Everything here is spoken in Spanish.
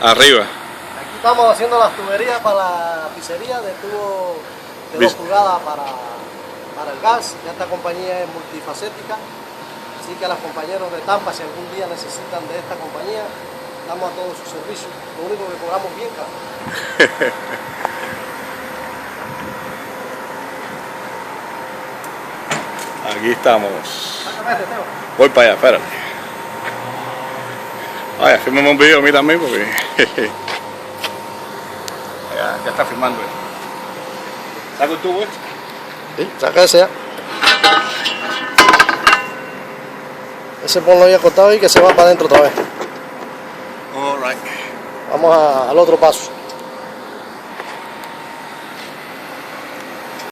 Arriba. Aquí estamos haciendo las tuberías para la pizzería de tubo de 2 pulgadas para el gas. Ya esta compañía es multifacética, así que a los compañeros de Tampa, si algún día necesitan de esta compañía, damos a todos sus servicios. Lo único que cobramos bien caro. Aquí estamos. Voy para allá, espérate. Vaya, fírmame un video a mí también porque ya está filmando. ¿Saco el tubo este? Sí, saca ese ya. Ese ponlo ahí acostado y que se va para adentro otra vez. All right. Vamos al otro paso.